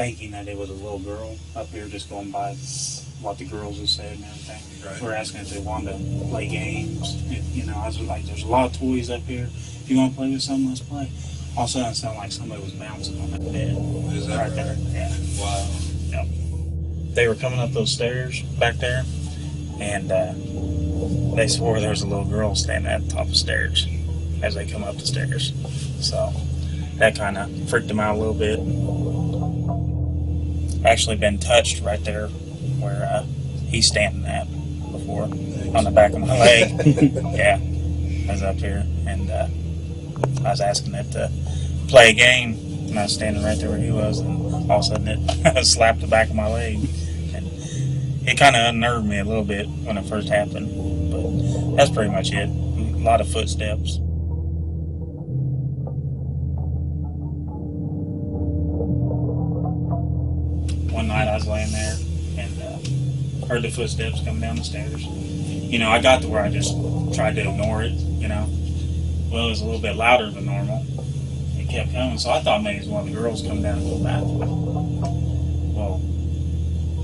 thinking that it was a little girl up here, just going by what the girls have said and everything. Right. We're asking if they wanted to play games. I was like, there's a lot of toys up here. If you want to play with something, let's play. All of a sudden, it sounded like somebody was bouncing on that bed. Is that right there? Yeah. Wow. Yep. They were coming up those stairs back there, and they swore there was a little girl standing at the top of the stairs as they come up the stairs. So that kind of freaked them out a little bit. Actually been touched right there where he's standing at before, on the back of my leg. Yeah, I was up here, and I was asking it to play a game, and I was standing right there where he was, and all of a sudden it slapped the back of my leg, and it kind of unnerved me a little bit when it first happened, but that's pretty much it. A lot of footsteps. One night I was laying there and heard the footsteps coming down the stairs. I got to where I just tried to ignore it, Well, it was a little bit louder than normal. It kept coming, so I thought maybe it was one of the girls coming down to the bathroom. Well,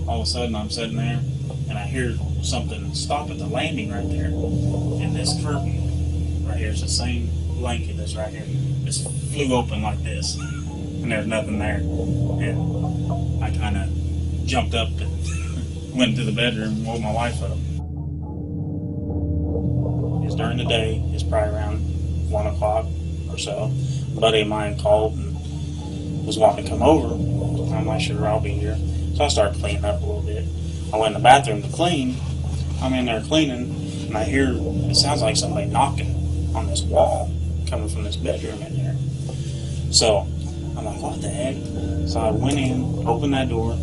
all of a sudden I'm sitting there and I hear something stop at the landing right there. And this curtain right here is the same blanket that's right here. Just flew open like this. And there's nothing there. And I kind of jumped up and went to the bedroom and woke my wife up. It's during the day. It's probably around 1 o'clock or so. A buddy of mine called and was wanting to come over. I'm like, sure, I'll be here. So I started cleaning up a little bit. I went in the bathroom to clean. I'm in there cleaning, and I hear, it sounds like somebody knocking on this wall coming from this bedroom in there. So I'm like, what the heck? So I went in, opened that door,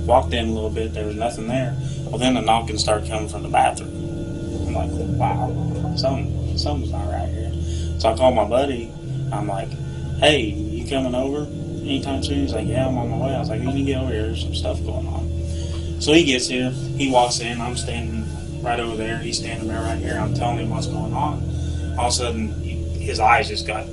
walked in a little bit, there was nothing there. Well, then the knocking started coming from the bathroom. I'm like, wow, something's not right here. So I called my buddy. I'm like, hey, you coming over anytime soon? He's like, yeah, I'm on my way. I was like, you need to get over here. There's some stuff going on. So he gets here. He walks in. I'm standing right over there. He's standing there right here. I'm telling him what's going on. All of a sudden, his eyes just got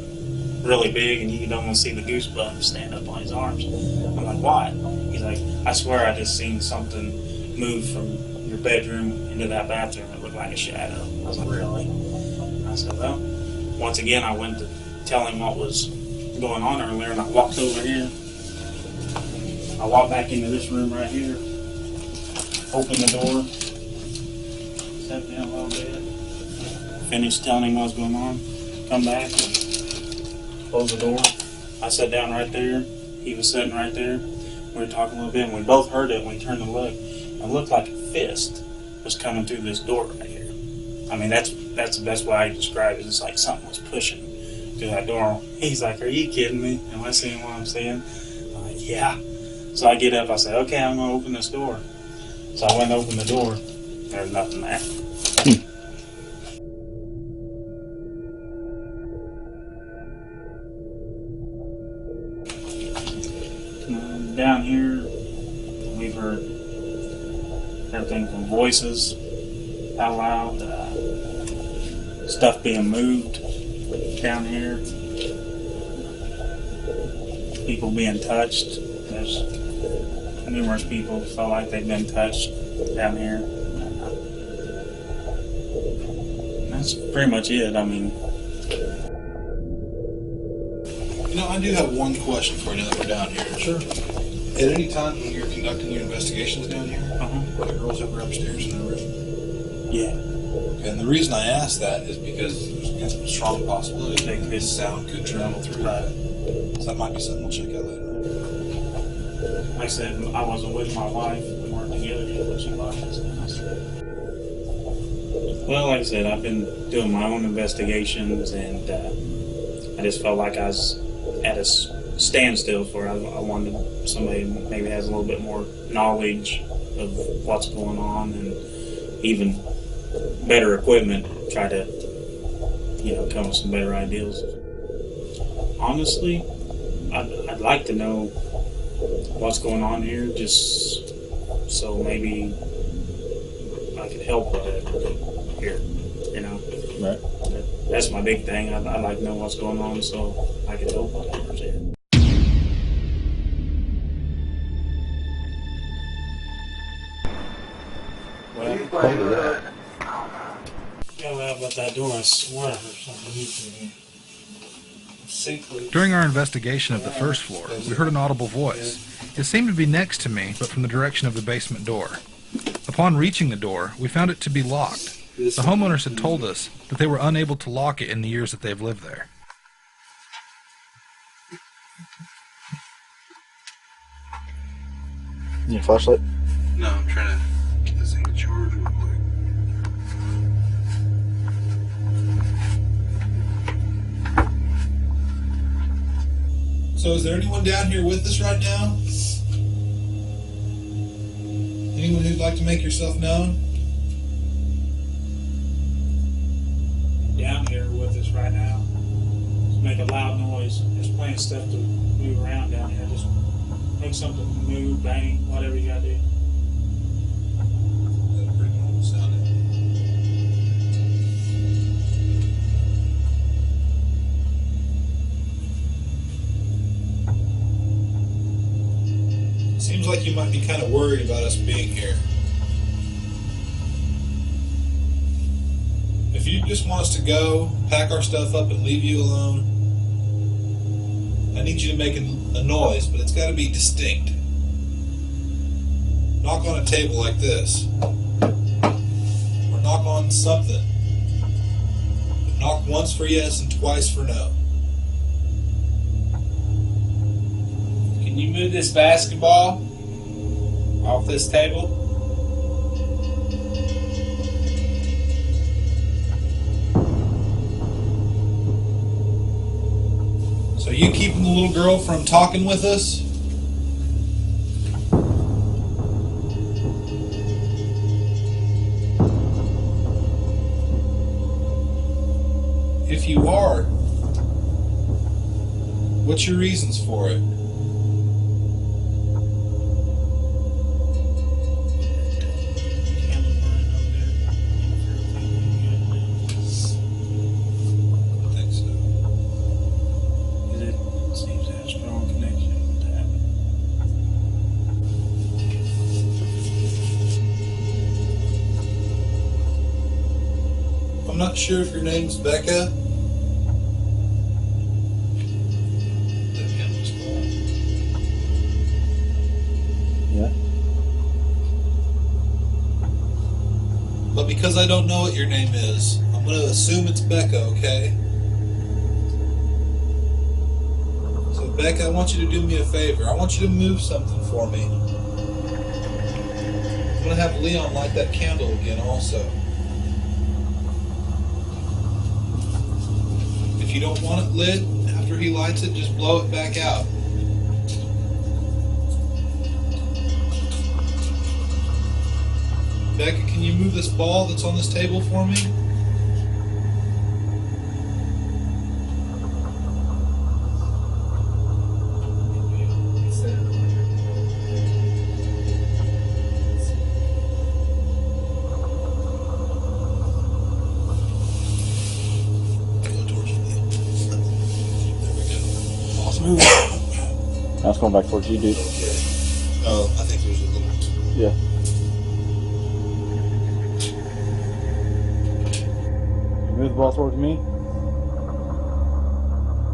really big, and you can almost see the goosebumps stand up on his arms. I'm like, what? He's like, I swear I just seen something move from your bedroom into that bathroom. It looked like a shadow. I was like, really? I said, well, once again, I went to tell him what was going on earlier, and I walked over here. I walked back into this room right here, opened the door, sat down a little bit, finished telling him what was going on, come back, close the door. I sat down right there. He was sitting right there. We were talking a little bit, and we both heard it, and we turned to look. It looked like a fist was coming through this door right here. I mean, that's the best way I can describe it. It's like something was pushing through that door. He's like, are you kidding me? Am I seeing what I'm seeing? I'm like, yeah. So I get up. I say, okay, I'm going to open this door. So I went and opened the door. There's nothing there. Down here, we've heard everything from voices out loud, stuff being moved down here, people being touched. There's numerous people who felt like they've been touched down here. That's pretty much it. I mean, I do have one question for you now that we're down here. Sure. At any time when you're conducting your investigations down here, were the girls ever upstairs in the room? Yeah. And the reason I ask that is because there's a strong possibility that this sound could travel through that. So that might be something we'll check out later. Like I said, I wasn't with my wife. We weren't together yet when she watched this. Well, like I said, I've been doing my own investigations, and I just felt like I was at a standstill for it. I wanted somebody who maybe has a little bit more knowledge of what's going on, and even better equipment to try to, come with some better ideas. Honestly, I'd like to know what's going on here, just so maybe I could help with it here, Right. That's my big thing. I'd like to know what's going on so I could help with it here. Yeah, well, about that door, I swear, there's something in here. During our investigation of the first floor, we heard an audible voice. It seemed to be next to me, but from the direction of the basement door. Upon reaching the door, we found it to be locked. The homeowners had told us that they were unable to lock it in the years that they've lived there. You need a flashlight? No, I'm trying to get this thing to charge real quick. So is there anyone down here with us right now? Anyone who'd like to make yourself known? Down here with us right now. Just make a loud noise. There's plenty of stuff to move around down here. Just make something move, bang, whatever you gotta do. That's pretty normal sounding. Seems like you might be kind of worried about us being here. If you just want us to go, pack our stuff up, and leave you alone, I need you to make a noise, but it's got to be distinct. Knock on a table like this. Or knock on something. Knock once for yes and twice for no. Can you move this basketball off this table? So you keeping the little girl from talking with us? If you are, what's your reasons for it? I think so. It seems to have a strong connection with that. I'm not sure if your name's Becca. Yeah. But because I don't know what your name is, I'm going to assume it's Becca, okay? So Becca, I want you to do me a favor. I want you to move something for me. I'm going to have Leon light that candle again also. If you don't want it lit, after he lights it, just blow it back out. Becca, can you move this ball that's on this table for me? Go towards you. There we go. Awesome. Now it's going back towards you, dude. Oh, I think there's a little... Yeah. Move the ball towards me.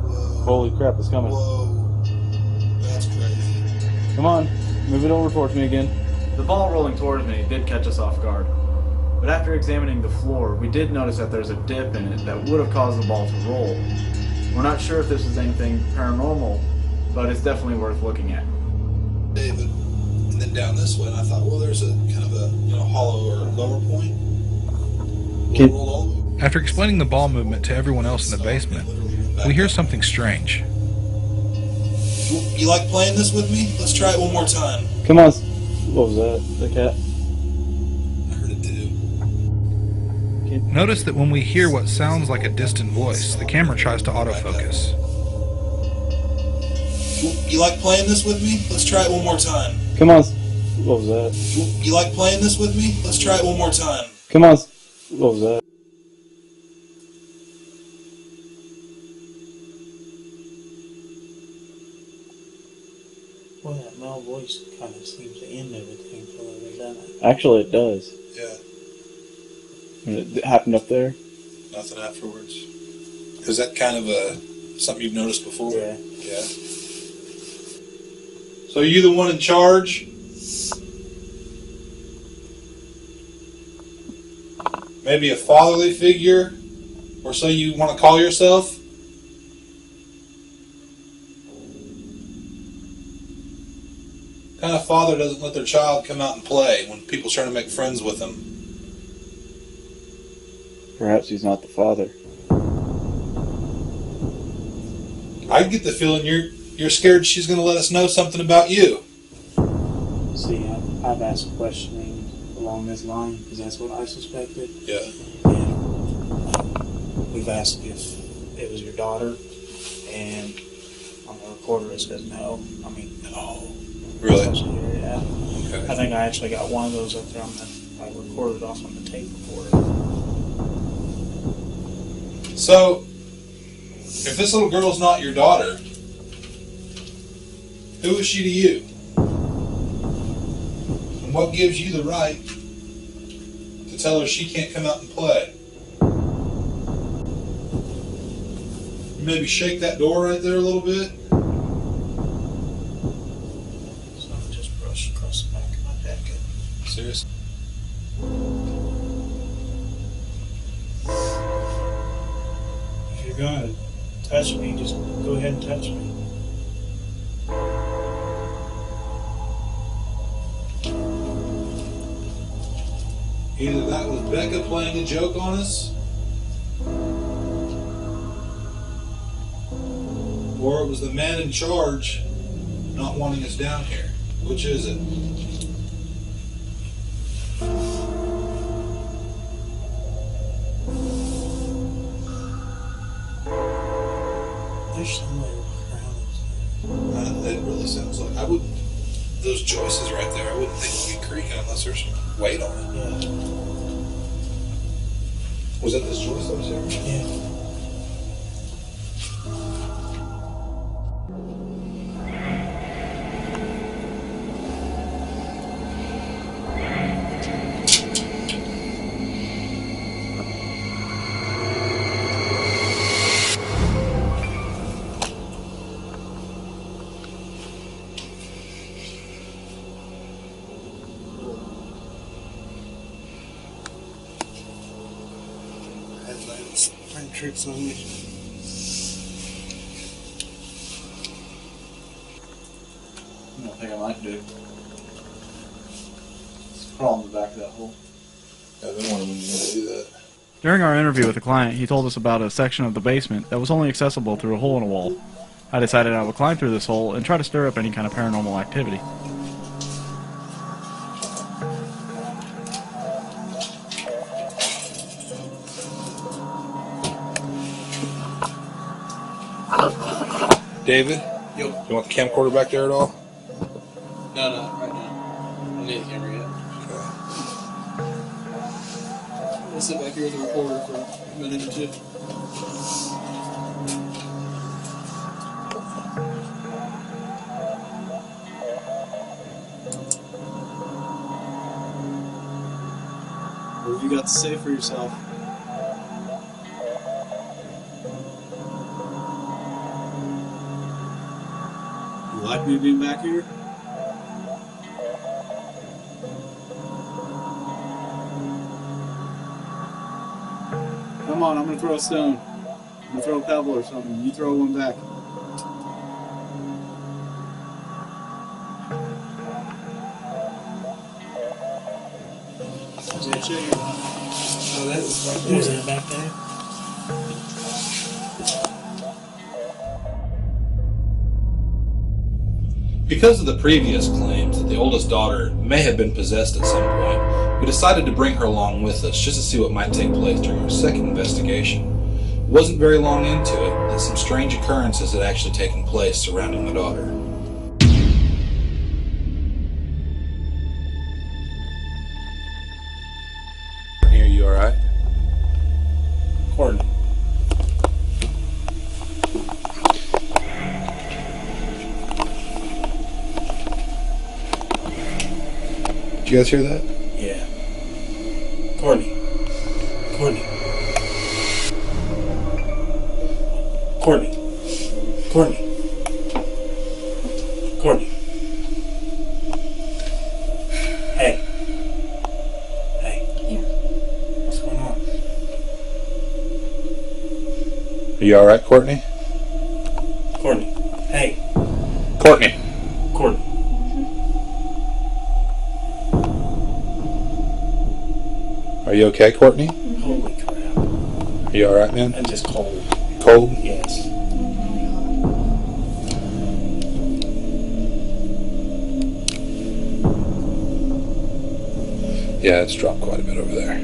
Whoa. Holy crap, it's coming. Whoa. That's crazy. Come on, move it over towards me again. The ball rolling towards me did catch us off guard, but after examining the floor, we did notice that there's a dip in it that would have caused the ball to roll. We're not sure if this is anything paranormal, but it's definitely worth looking at. David, and then down this way, and I thought, well, there's a kind of a hollow or lower point. Can- Roll all the way. After explaining the ball movement to everyone else in the basement, we hear something strange. You like playing this with me? Let's try it one more time. Come on. What was that? The cat? I heard it too. Notice that when we hear what sounds like a distant voice, the camera tries to autofocus. You like playing this with me? Let's try it one more time. Come on. What was that? You like playing this with me? Let's try it one more time. Come on. What was that? Well, that male voice kind of seems to end everything for a little bit, doesn't it? Actually, it does. Yeah. When it happened up there? Nothing afterwards. Is that kind of something you've noticed before? Yeah. Yeah. So are you the one in charge? Maybe a fatherly figure? Or so you want to call yourself? What kind of father doesn't let their child come out and play when people trying to make friends with them? Perhaps he's not the father. I get the feeling you're scared she's going to let us know something about you. See, I've asked questioning along this line because that's what I suspected. Yeah. And we've asked if it was your daughter, and on the recorder it says no. I mean, no. Really? Yeah. Okay. I think I actually got one of those up there on the, I recorded off on the tape recorder. So, if this little girl's not your daughter, who is she to you? And what gives you the right to tell her she can't come out and play? You maybe shake that door right there a little bit. So I just brushed across the back of my jacket. Seriously? If you're going to touch me, just go ahead and touch me. Either that was Becca playing a joke on us, or it was the man in charge not wanting us down here. Which is it? There's somewhere around It really sounds like I wouldn't. Those joists right there, I wouldn't think would be creaking unless there's some weight on it. Yeah. Was that this joist that was here? Yeah. Headlights playing tricks on me. You know what I think I might do? Just crawl in the back of that hole. Yeah, I've been wondering when you're going to do that. During our interview with the client, he told us about a section of the basement that was only accessible through a hole in a wall. I decided I would climb through this hole and try to stir up any kind of paranormal activity. David? Yo. You want the camcorder back there at all? No, not right now. I don't need the camera yet. I'll sit back here with the recorder for a minute or two. What have you got to say for yourself? You like me being back here? Come on, I'm gonna throw a stone. I'm gonna throw a pebble or something. You throw one back. Is that chicken? Oh, that was right there. Was that back there? Because of the previous claims that the oldest daughter may have been possessed at some point, we decided to bring her along with us just to see what might take place during our second investigation. It wasn't very long into it that some strange occurrences had actually taken place surrounding the daughter. Are you alright? Courtney. Did you guys hear that? Yeah. Courtney. Courtney. Courtney. Courtney. Courtney. Hey. Hey. Yeah. What's going on? Are you alright, Courtney? Courtney. Hey. Courtney. Courtney. Are you okay, Courtney? Holy crap. Are you alright, man? I'm just cold. Cold? Yes. Yeah, it's dropped quite a bit over there. I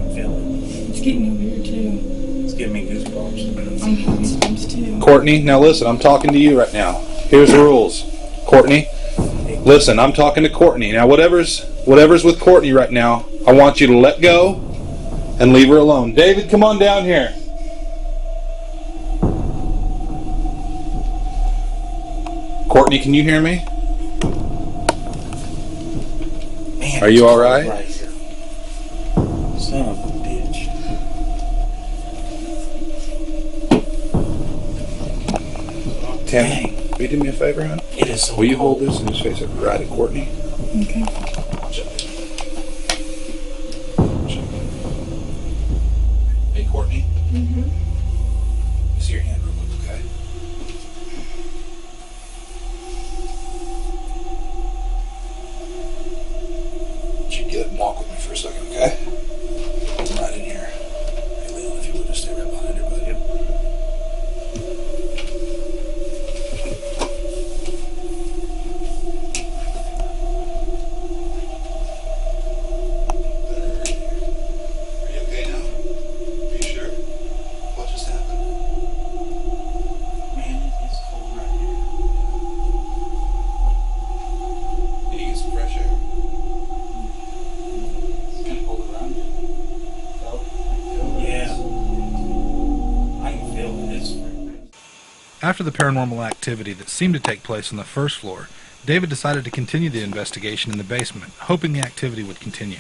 can feel it. It's getting over here too. It's giving me goosebumps. I'm having goosebumps too. Courtney, now listen, I'm talking to you right now. Here's the rules. Courtney, listen, I'm talking to Courtney. Now, whatever's with Courtney right now, I want you to let go and leave her alone. David, come on down here. Courtney, can you hear me? Man, Are you it's all cold right? here. Son of a bitch. Tammy, will you do me a favor, hon? It is so Will you cold. hold this and just face it right at Courtney? Okay. Hey, Courtney. Mm-hmm. See your hand real quick, okay? You get up and walk with me for a second, okay? Right in here. Hey, Leon, if you would just stay right behind her, buddy. Are you okay now? Are you sure? What just happened? Man, it's cold right here. Did you get some fresh air? It's kind of cold around you. Yeah. I can feel it. It's After the paranormal activity that seemed to take place on the first floor, David decided to continue the investigation in the basement, hoping the activity would continue.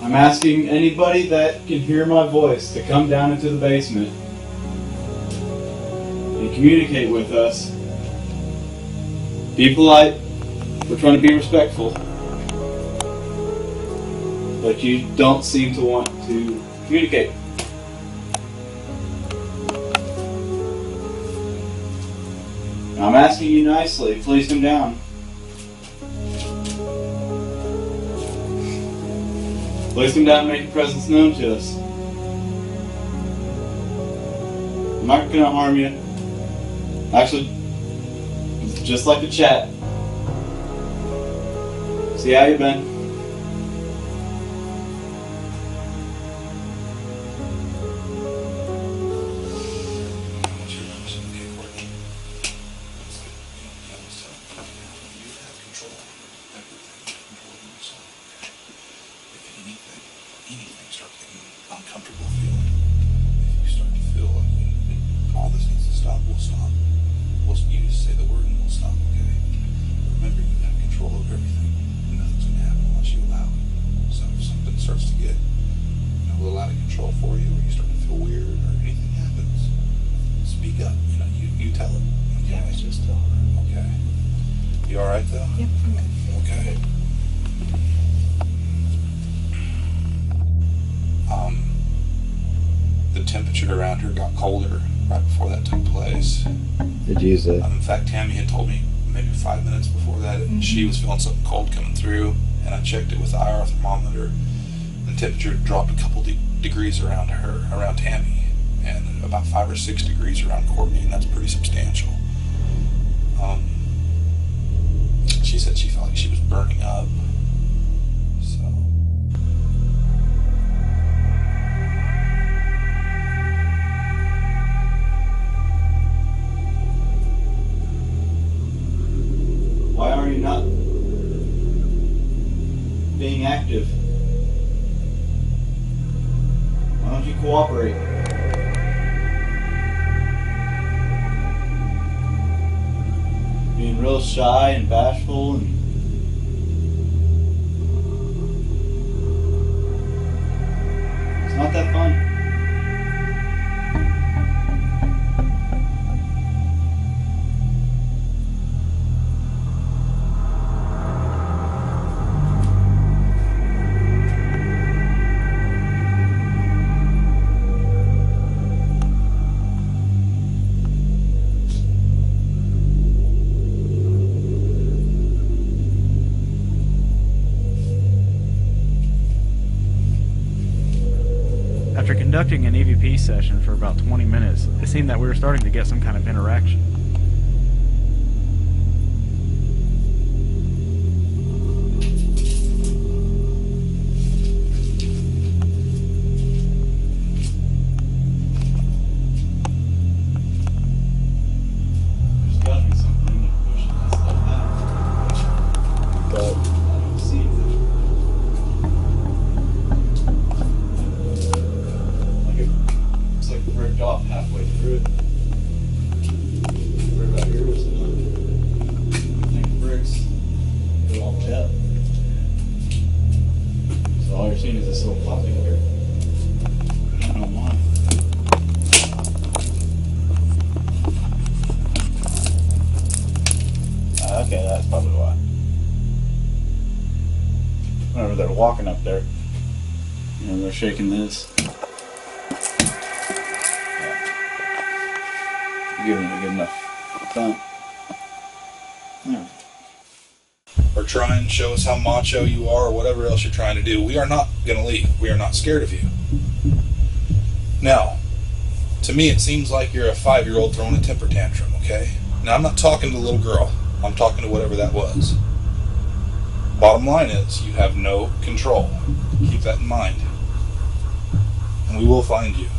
I'm asking anybody that can hear my voice to come down into the basement and communicate with us. Be polite. We're trying to be respectful. But you don't seem to want to communicate. I'm asking you nicely. Please come down. Please come down and make your presence known to us. I'm not going to harm you. Actually, it's just like a chat. See how you been? Uncomfortable feeling. If you start to feel like all this needs to stop, we'll stop. You just say the word and we'll stop, okay? Remember, you have control over everything. Nothing's going to happen unless you allow it. So if something starts to get a little out of control for you, or you start to feel weird, or anything happens, speak up. You tell it. Okay? Yeah, it's just all right. Okay. You all right though? Yep. Okay. The temperature around her got colder right before that took place. Did you use it? In fact, Tammy had told me maybe 5 minutes before that she was feeling something cold coming through, and I checked it with the IR thermometer. The temperature dropped a couple degrees around Tammy, and about 5 or 6 degrees around Courtney, and that's pretty substantial. She said she felt like she was burning up. So. Why are you not being active? Why don't you cooperate? and real shy and bashful, and it's not that fun. After conducting an EVP session for about 20 minutes, it seemed that we were starting to get some kind of interaction. There's gotta be something in there pushing that stuff out. But I don't see it. It's like bricked off halfway through it. Right about here was another. I think bricks go all the way up. So all you're seeing is this little popping here. I don't know why. Okay, that's probably why. Whenever they're walking up there, you know, they're shaking this. Giving it a good enough thump. There. Or try and show us how macho you are, or whatever else you're trying to do. We are not going to leave. We are not scared of you. Now, to me, it seems like you're a 5-year-old throwing a temper tantrum, okay? Now, I'm not talking to the little girl. I'm talking to whatever that was. Bottom line is, you have no control. Keep that in mind. And we will find you.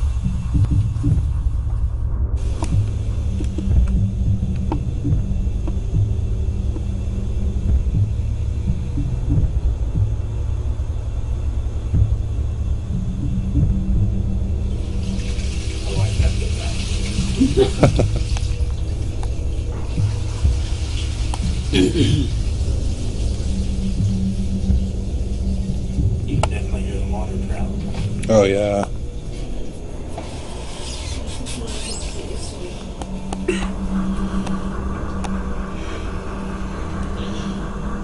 You can definitely hear the water travel. Oh, yeah.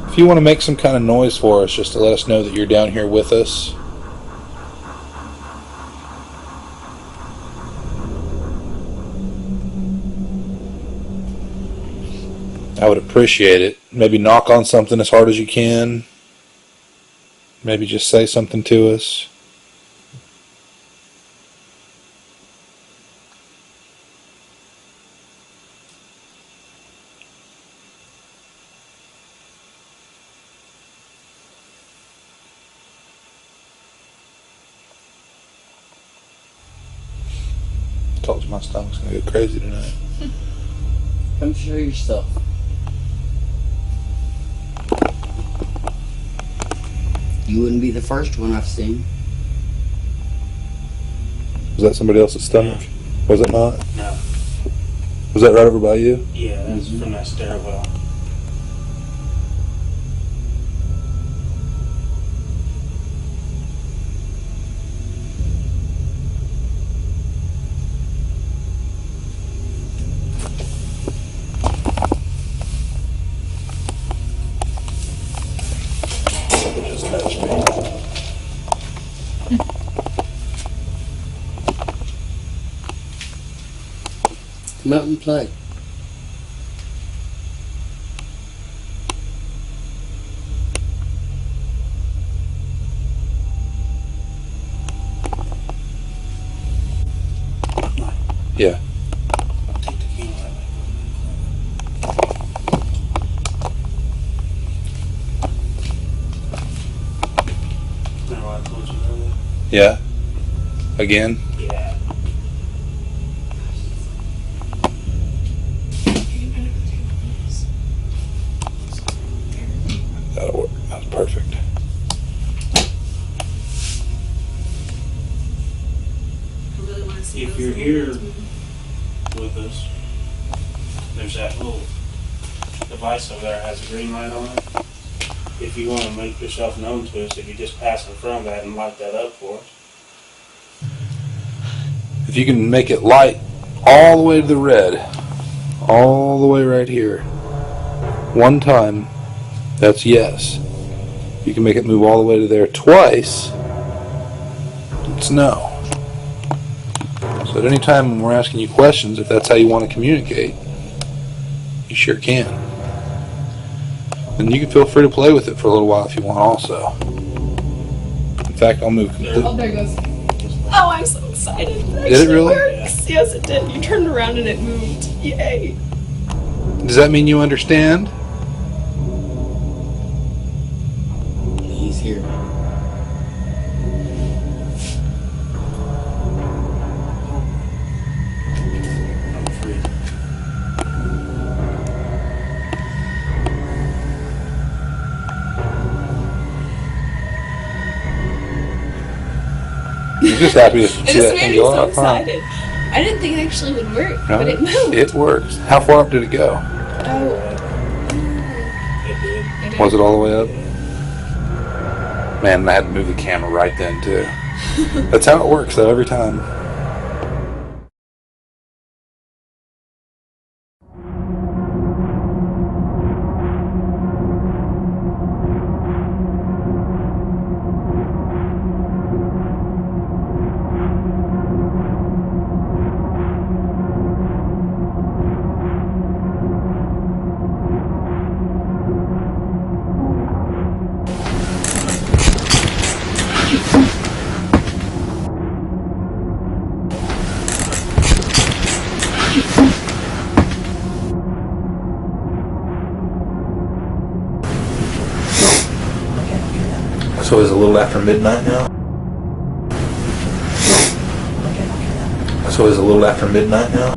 If you want to make some kind of noise for us, just to let us know that you're down here with us. I would appreciate it. Maybe knock on something as hard as you can. Maybe just say something to us. I told you my stomach's gonna go crazy tonight. Come show yourself. You wouldn't be the first one I've seen. Was that somebody else's stomach? Was it not? No. Was that right over by you? Yeah, that's from that stairwell. Just touched me. Come out and play. Yeah. I'll take the camera that way. Remember what I told you earlier? Yeah. Again? Yeah. That'll work. That's perfect. If you're here with us, there's that little device over there has a green light on it. If you want to make yourself known to us, if you just pass in front of that and light that up for us. If you can make it light all the way to the red, all the way right here, one time, that's yes. If you can make it move all the way to there twice, it's no. So at any time when we're asking you questions, if that's how you want to communicate, you sure can. And you can feel free to play with it for a little while if you want also. In fact, I'll move completely. Oh, there it goes. Oh, I'm so excited. It Did it really? works. Yes, it did. You turned around and it moved. Yay. Does that mean you understand? He's here. I'm free. I'm just happy to It see just that made thing me go so up. Huh? excited. I didn't think it actually would work, No, but it moved. It works. How far up did it go? Oh. It did. It did. Was it all the way up? Man, I had to move the camera right then too. That's how it works though, every time. So is it a little after midnight now? So is it a little after midnight now?